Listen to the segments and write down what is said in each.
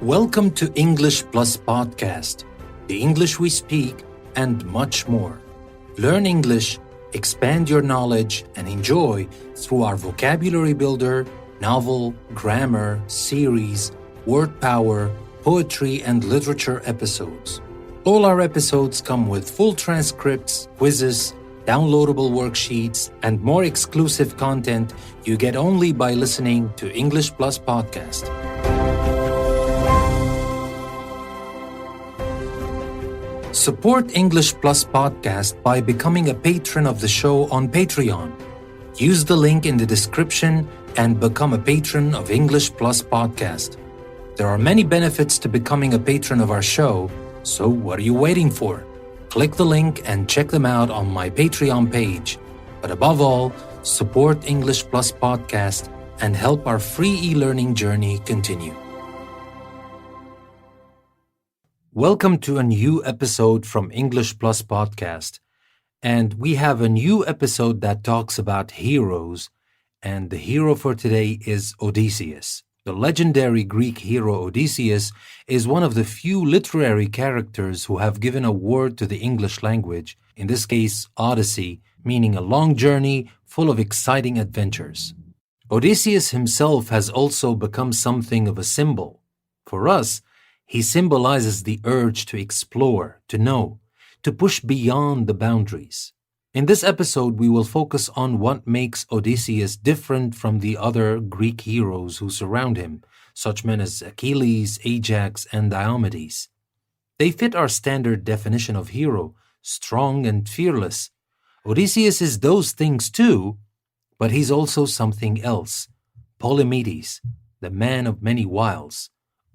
Welcome to English Plus Podcast, the English we speak, and much more. Learn English, expand your knowledge, and enjoy through our vocabulary builder, novel, grammar, series, word power, poetry, and literature episodes. All our episodes come with full transcripts, quizzes, downloadable worksheets, and more exclusive content you get only by listening to English Plus Podcast. Support English Plus Podcast by becoming a patron of the show on Patreon. Use the link in the description and become a patron of English Plus Podcast. There are many benefits to becoming a patron of our show, so what are you waiting for? Click the link and check them out on my Patreon page. But above all, support English Plus Podcast and help our free e-learning journey continue. Welcome to a new episode from English Plus Podcast. And we have a new episode that talks about heroes. And the hero for today is Odysseus. The legendary Greek hero Odysseus is one of the few literary characters who have given a word to the English language, in this case, Odyssey, meaning a long journey full of exciting adventures. Odysseus himself has also become something of a symbol. For us, he symbolizes the urge to explore, to know, to push beyond the boundaries. In this episode, we will focus on what makes Odysseus different from the other Greek heroes who surround him, such men as Achilles, Ajax, and Diomedes. They fit our standard definition of hero, strong and fearless. Odysseus is those things too, but he's also something else. Polymedes, the man of many wiles.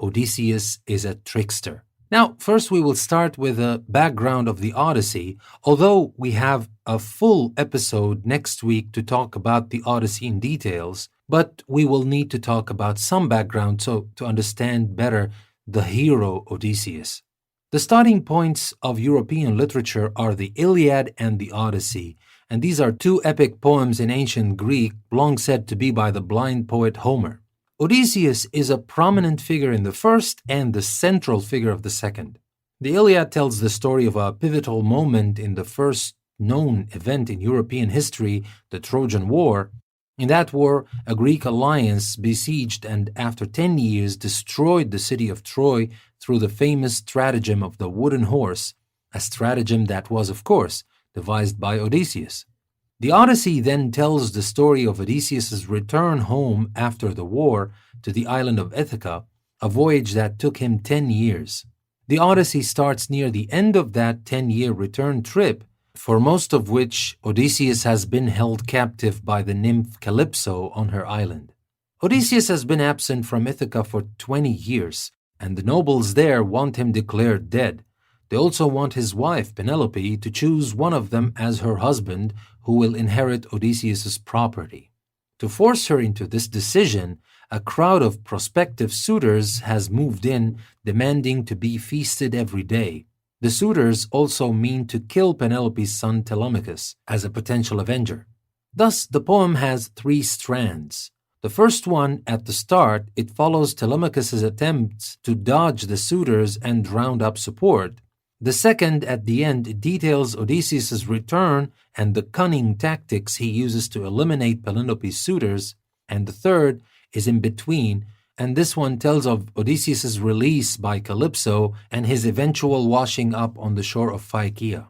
Odysseus is a trickster. Now, first we will start with a background of the Odyssey, although we have a full episode next week to talk about the Odyssey in details, but we will need to talk about some background to understand better the hero Odysseus. The starting points of European literature are the Iliad and the Odyssey, and these are two epic poems in ancient Greek, long said to be by the blind poet Homer. Odysseus is a prominent figure in the first and the central figure of the second. The Iliad tells the story of a pivotal moment in the first known event in European history, the Trojan War. In that war, a Greek alliance besieged and after 10 years destroyed the city of Troy through the famous stratagem of the wooden horse, a stratagem that was, of course, devised by Odysseus. The Odyssey then tells the story of Odysseus' return home after the war to the island of Ithaca, a voyage that took him 10 years. The Odyssey starts near the end of that 10-year return trip, for most of which Odysseus has been held captive by the nymph Calypso on her island. Odysseus has been absent from Ithaca for 20 years, and the nobles there want him declared dead. They also want his wife, Penelope, to choose one of them as her husband who will inherit Odysseus' property. To force her into this decision, a crowd of prospective suitors has moved in, demanding to be feasted every day. The suitors also mean to kill Penelope's son Telemachus as a potential avenger. Thus, the poem has three strands. The first one, at the start, it follows Telemachus' attempts to dodge the suitors and round up support. The second, at the end, it details Odysseus' return and the cunning tactics he uses to eliminate Penelope's suitors. And the third is in between, and this one tells of Odysseus' release by Calypso and his eventual washing up on the shore of Phaeacia.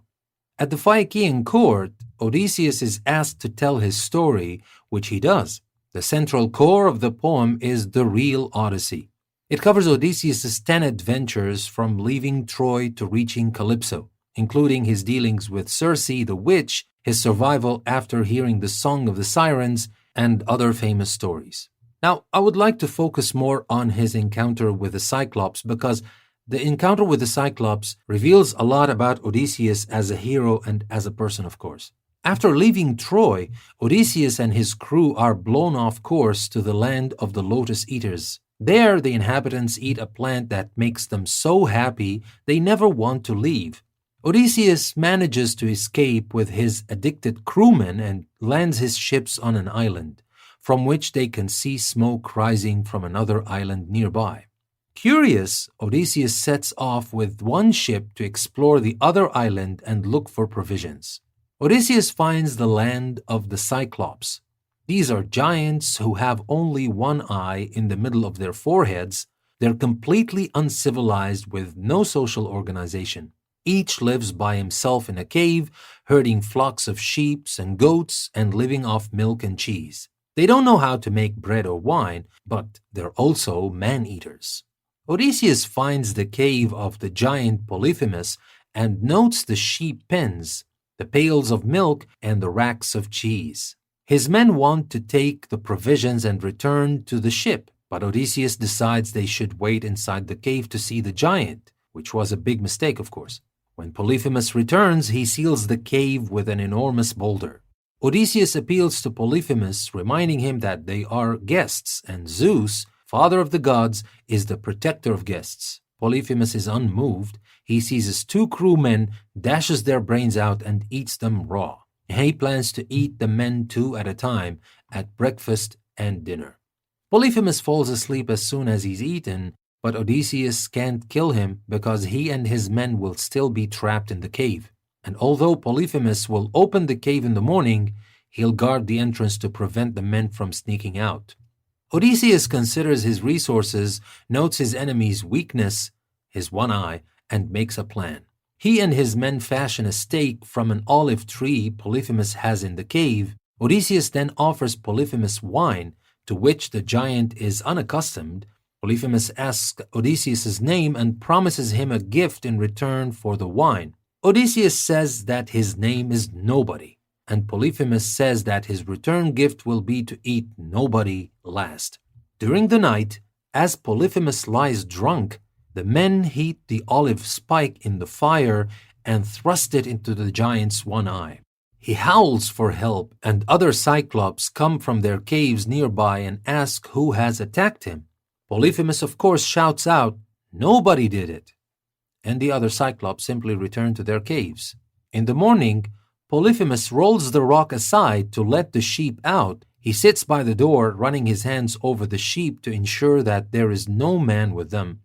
At the Phaeacian court, Odysseus is asked to tell his story, which he does. The central core of the poem is the real Odyssey. It covers Odysseus' 10 adventures from leaving Troy to reaching Calypso, including his dealings with Circe the witch, his survival after hearing the Song of the Sirens, and other famous stories. Now, I would like to focus more on his encounter with the Cyclops because the encounter with the Cyclops reveals a lot about Odysseus as a hero and as a person, of course. After leaving Troy, Odysseus and his crew are blown off course to the land of the Lotus Eaters. There, the inhabitants eat a plant that makes them so happy they never want to leave. Odysseus manages to escape with his addicted crewmen and lands his ships on an island, from which they can see smoke rising from another island nearby. Curious, Odysseus sets off with one ship to explore the other island and look for provisions. Odysseus finds the land of the Cyclops. These are giants who have only one eye in the middle of their foreheads. They're completely uncivilized with no social organization. Each lives by himself in a cave, herding flocks of sheep and goats and living off milk and cheese. They don't know how to make bread or wine, but they're also man-eaters. Odysseus finds the cave of the giant Polyphemus and notes the sheep pens, the pails of milk, and the racks of cheese. His men want to take the provisions and return to the ship, but Odysseus decides they should wait inside the cave to see the giant, which was a big mistake, of course. When Polyphemus returns, he seals the cave with an enormous boulder. Odysseus appeals to Polyphemus, reminding him that they are guests, and Zeus, father of the gods, is the protector of guests. Polyphemus is unmoved. He seizes 2 crewmen, dashes their brains out, and eats them raw. He plans to eat the men 2 at a time at breakfast and dinner. Polyphemus falls asleep as soon as he's eaten, but Odysseus can't kill him because he and his men will still be trapped in the cave. And although Polyphemus will open the cave in the morning, he'll guard the entrance to prevent the men from sneaking out. Odysseus considers his resources, notes his enemy's weakness, his one eye, and makes a plan. He and his men fashion a stake from an olive tree Polyphemus has in the cave. Odysseus then offers Polyphemus wine, to which the giant is unaccustomed. Polyphemus asks Odysseus' name and promises him a gift in return for the wine. Odysseus says that his name is Nobody, and Polyphemus says that his return gift will be to eat nobody last. During the night, as Polyphemus lies drunk, the men heat the olive spike in the fire and thrust it into the giant's one eye. He howls for help, and other Cyclops come from their caves nearby and ask who has attacked him. Polyphemus, of course, shouts out, "Nobody did it," and the other Cyclops simply return to their caves. In the morning, Polyphemus rolls the rock aside to let the sheep out. He sits by the door, running his hands over the sheep to ensure that there is no man with them.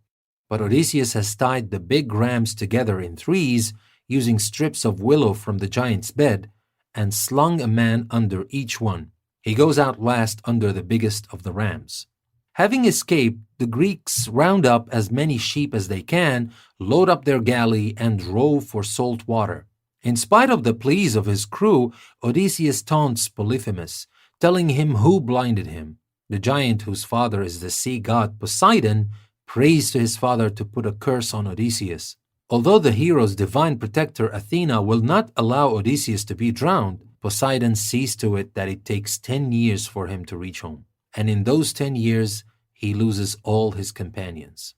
But Odysseus has tied the big rams together in threes, using strips of willow from the giant's bed, and slung a man under each one. He goes out last under the biggest of the rams. Having escaped, the Greeks round up as many sheep as they can, load up their galley, and row for salt water. In spite of the pleas of his crew, Odysseus taunts Polyphemus, telling him who blinded him. The giant, whose father is the sea god Poseidon, prays to his father to put a curse on Odysseus. Although the hero's divine protector Athena will not allow Odysseus to be drowned, Poseidon sees to it that it takes 10 years for him to reach home. And in those 10 years, he loses all his companions.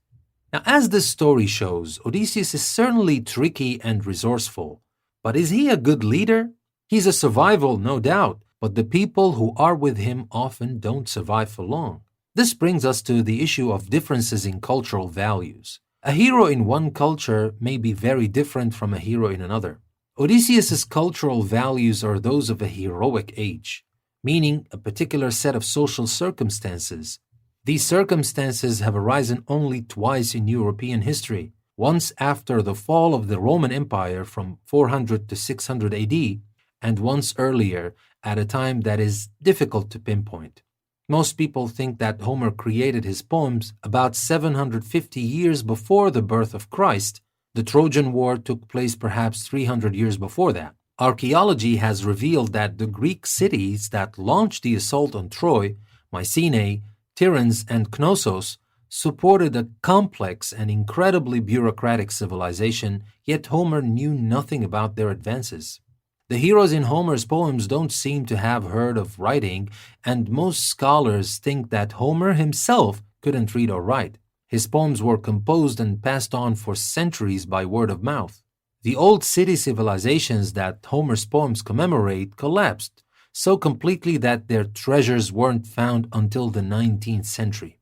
Now, as this story shows, Odysseus is certainly tricky and resourceful. But is he a good leader? He's a survival, no doubt, but the people who are with him often don't survive for long. This brings us to the issue of differences in cultural values. A hero in one culture may be very different from a hero in another. Odysseus' cultural values are those of a heroic age, meaning a particular set of social circumstances. These circumstances have arisen only twice in European history, once after the fall of the Roman Empire from 400 to 600 AD, and once earlier at a time that is difficult to pinpoint. Most people think that Homer created his poems about 750 years before the birth of Christ. The Trojan War took place perhaps 300 years before that. Archaeology has revealed that the Greek cities that launched the assault on Troy, Mycenae, Tiryns, and Knossos, supported a complex and incredibly bureaucratic civilization, yet Homer knew nothing about their advances. The heroes in Homer's poems don't seem to have heard of writing, and most scholars think that Homer himself couldn't read or write. His poems were composed and passed on for centuries by word of mouth. The old city civilizations that Homer's poems commemorate collapsed so completely that their treasures weren't found until the 19th century.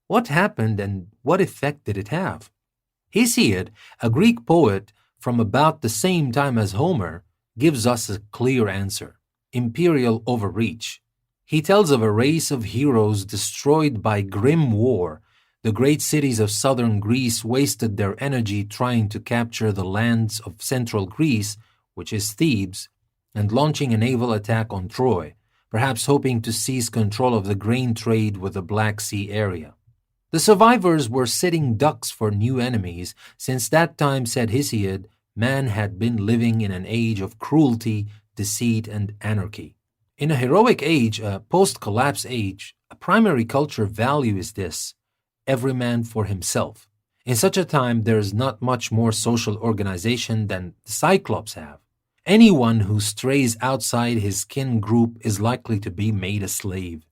What happened and what effect did it have? Hesiod, a Greek poet from about the same time as Homer, gives us a clear answer: imperial overreach. He tells of a race of heroes destroyed by grim war, The great cities of southern Greece wasted their energy trying to capture the lands of central Greece, which is Thebes, and launching a naval attack on Troy, perhaps hoping to seize control of the grain trade with the Black Sea area. The survivors were sitting ducks for new enemies. Since that time, said Hesiod, man had been living in an age of cruelty, deceit, and anarchy. In a heroic age, a post-collapse age, a primary culture value is this: every man for himself. In such a time, there is not much more social organization than the Cyclops have. Anyone who strays outside his kin group is likely to be made a slave.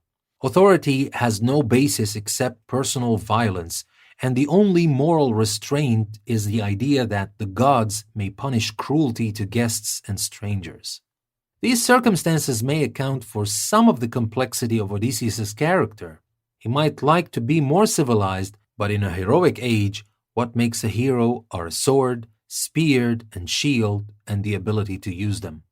Authority has no basis except personal violence, and the only moral restraint is the idea that the gods may punish cruelty to guests and strangers. These circumstances may account for some of the complexity of Odysseus' character. He might like to be more civilized, but in a heroic age, what makes a hero are a sword, spear, and shield, and the ability to use them.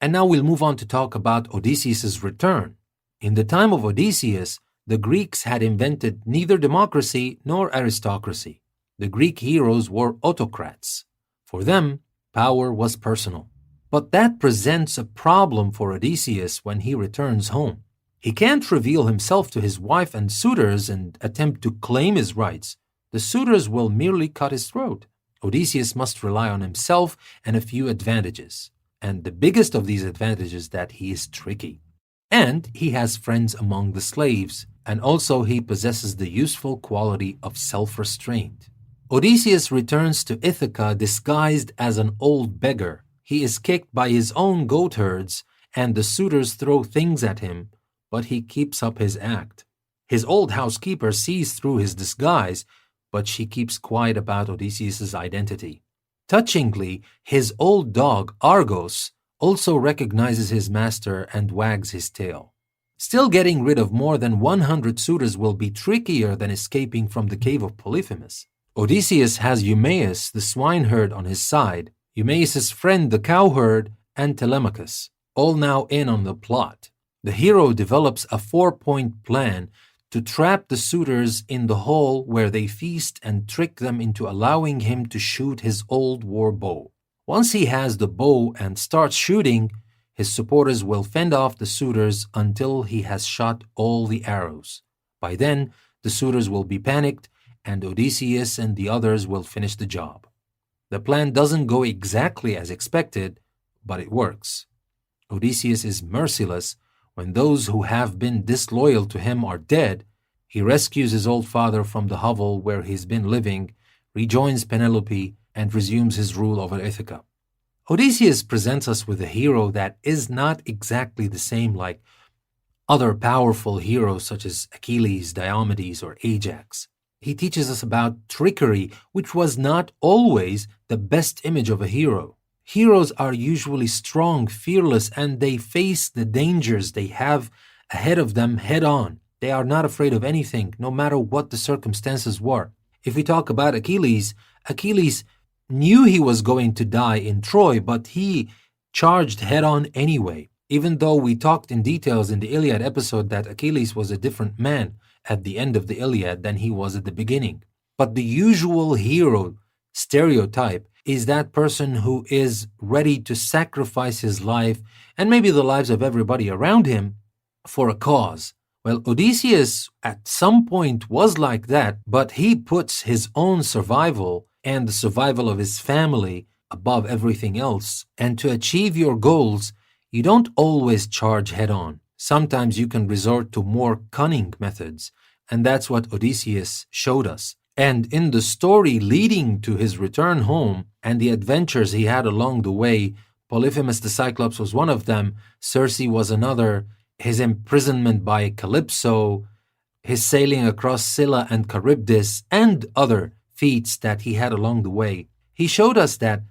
And now we'll move on to talk about Odysseus' return. In the time of Odysseus, the Greeks had invented neither democracy nor aristocracy. The Greek heroes were autocrats. For them, power was personal. But that presents a problem for Odysseus when he returns home. He can't reveal himself to his wife and suitors and attempt to claim his rights. The suitors will merely cut his throat. Odysseus must rely on himself and a few advantages. And the biggest of these advantages is that he is tricky. And he has friends among the slaves, and also he possesses the useful quality of self-restraint. Odysseus returns to Ithaca disguised as an old beggar. He is kicked by his own goatherds, and the suitors throw things at him, but he keeps up his act. His old housekeeper sees through his disguise, but she keeps quiet about Odysseus' identity. Touchingly, his old dog, Argos, also recognizes his master and wags his tail. Still, getting rid of more than 100 suitors will be trickier than escaping from the cave of Polyphemus. Odysseus has Eumaeus, the swineherd, on his side, Eumaeus' friend, the cowherd, and Telemachus, all now in on the plot. The hero develops a 4-point plan to trap the suitors in the hall where they feast and trick them into allowing him to shoot his old war bow. Once he has the bow and starts shooting, his supporters will fend off the suitors until he has shot all the arrows. By then, the suitors will be panicked, and Odysseus and the others will finish the job. The plan doesn't go exactly as expected, but it works. Odysseus is merciless. When those who have been disloyal to him are dead, he rescues his old father from the hovel where he's been living, rejoins Penelope, and resumes his rule over Ithaca. Odysseus presents us with a hero that is not exactly the same like other powerful heroes such as Achilles, Diomedes, or Ajax. He teaches us about trickery, which was not always the best image of a hero. Heroes are usually strong, fearless, and they face the dangers they have ahead of them head on. They are not afraid of anything, no matter what the circumstances were. If we talk about Achilles knew he was going to die in Troy, but he charged head on anyway. Even though we talked in details in the Iliad episode that Achilles was a different man at the end of the Iliad than he was at the beginning. But the usual hero stereotype is that person who is ready to sacrifice his life and maybe the lives of everybody around him for a cause. Well, Odysseus at some point was like that, but he puts his own survival and the survival of his family above everything else. And to achieve your goals, you don't always charge head on. Sometimes you can resort to more cunning methods, and that's what Odysseus showed us. And in the story leading to his return home and the adventures he had along the way, Polyphemus the Cyclops was one of them, Circe was another, his imprisonment by Calypso, his sailing across Scylla and Charybdis, and other feats that he had along the way. He showed us that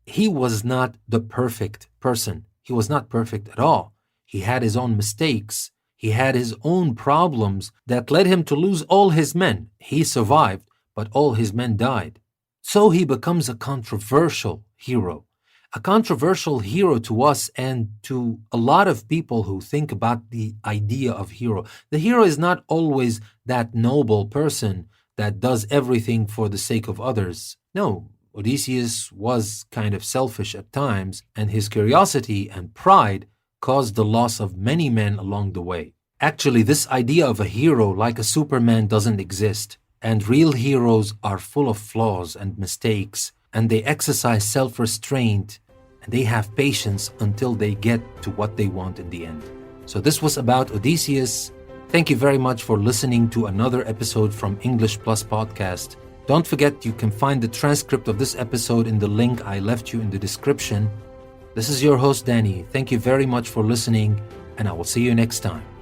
he was not the perfect person. He was not perfect at all. He had his own mistakes. He had his own problems that led him to lose all his men. He survived, but all his men died. So he becomes a controversial hero. A controversial hero to us and to a lot of people who think about the idea of hero. The hero is not always that noble person that does everything for the sake of others. No, Odysseus was kind of selfish at times, and his curiosity and pride caused the loss of many men along the way. Actually, this idea of a hero like a Superman doesn't exist, and real heroes are full of flaws and mistakes, and they exercise self-restraint, and they have patience until they get to what they want in the end. So this was about Odysseus. Thank you very much for listening to another episode from English Plus Podcast. Don't forget you can find the transcript of this episode in the link I left you in the description. This is your host, Danny. Thank you very much for listening, and I will see you next time.